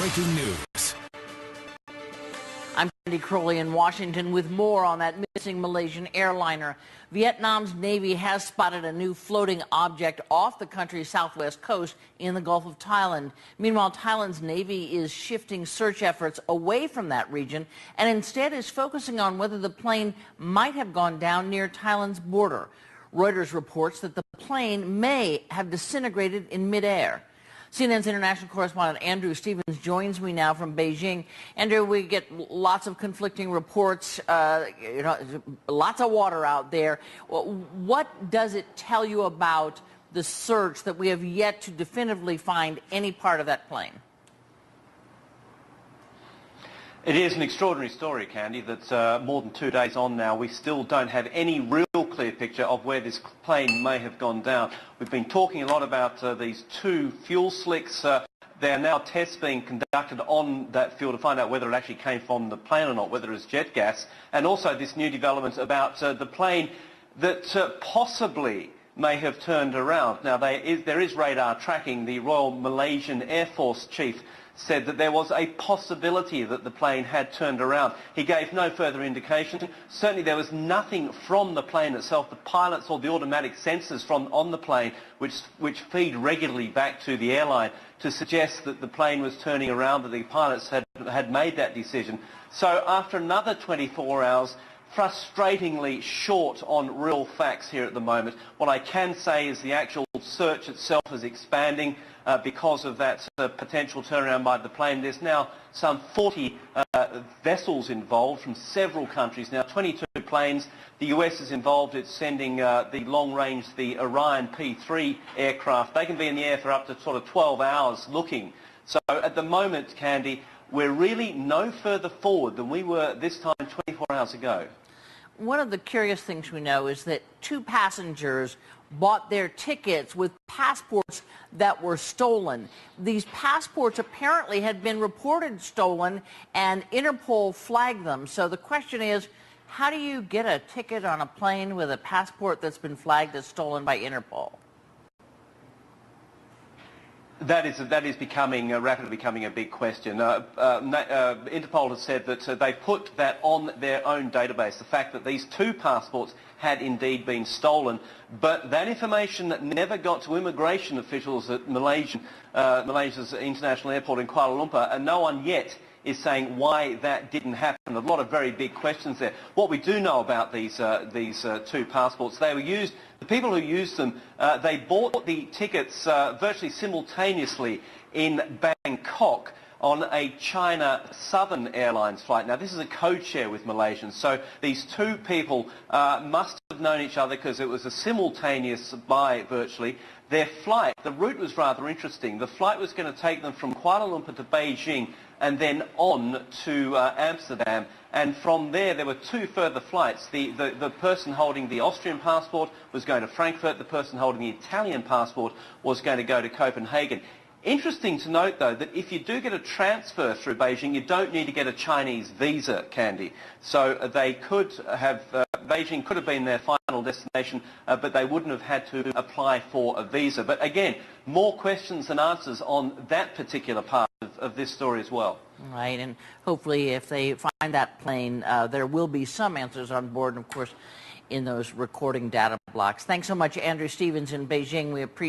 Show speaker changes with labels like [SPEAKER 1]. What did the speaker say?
[SPEAKER 1] breaking news.
[SPEAKER 2] I'm Andy Crowley in Washington with more on that missing Malaysian airliner. Vietnam's Navy has spotted a new floating object off the country's southwest coast in the Gulf of Thailand. Meanwhile, Thailand's Navy is shifting search efforts away from that region and instead is focusing on whether the plane might have gone down near Thailand's border. Reuters reports that the plane may have disintegrated in midair. CNN's international correspondent Andrew Stevens joins me now from Beijing. Andrew, we get lots of conflicting reports, lots of water out there. What does it tell you about the search that we have yet to definitively find any part of that plane?
[SPEAKER 3] It is an extraordinary story, Candy, that more than 2 days on now, we still don't have any real clear picture of where this plane may have gone down. We've been talking a lot about these two fuel slicks. There are now tests being conducted on that fuel to find out whether it actually came from the plane or not, whether it's jet gas, and also this new development about the plane that possibly may have turned around. Now, there is radar tracking. The Royal Malaysian Air Force chief said that there was a possibility that the plane had turned around. He gave no further indication. Certainly there was nothing from the plane itself, the pilots or the automatic sensors on the plane, which feed regularly back to the airline to suggest that the plane was turning around, that the pilots had made that decision. So after another 24 hours, frustratingly short on real facts here at the moment. What I can say is the actual search itself is expanding because of that potential turnaround by the plane. There's now some 40 vessels involved from several countries now, 22 planes. The US is involved. It's sending the long-range, the Orion P3 aircraft. They can be in the air for up to sort of 12 hours looking. So at the moment, Candy, we're really no further forward than we were this time 24 hours ago.
[SPEAKER 2] One of the curious things we know is that two passengers bought their tickets with passports that were stolen. These passports apparently had been reported stolen and Interpol flagged them. So the question is, how do you get a ticket on a plane with a passport that's been flagged as stolen by Interpol?
[SPEAKER 3] That is rapidly becoming a big question. Interpol has said that they put that on their own database, the fact that these two passports had indeed been stolen, but that information never got to immigration officials at Malaysia's international airport in Kuala Lumpur, and no one yet is saying why that didn't happen. A lot of very big questions there. What we do know about these two passports, they were used, the people who used them, they bought the tickets virtually simultaneously in Bangkok on a China Southern Airlines flight. Now, this is a code share with Malaysians, so these two people must have known each other because it was a simultaneous buy virtually. Their flight, the route was rather interesting. The flight was going to take them from Kuala Lumpur to Beijing and then on to Amsterdam. And from there were two further flights. The person holding the Austrian passport was going to Frankfurt. The person holding the Italian passport was going to go to Copenhagen. Interesting to note, though, that if you do get a transfer through Beijing, you don't need to get a Chinese visa, Candy. So they could have, Beijing could have been their final destination, but they wouldn't have had to apply for a visa. But again, more questions than answers on that particular part of this story as well.
[SPEAKER 2] Right, and hopefully if they find that plane, there will be some answers on board, and of course, in those recording data blocks. Thanks so much, Andrew Stevens in Beijing. We appreciate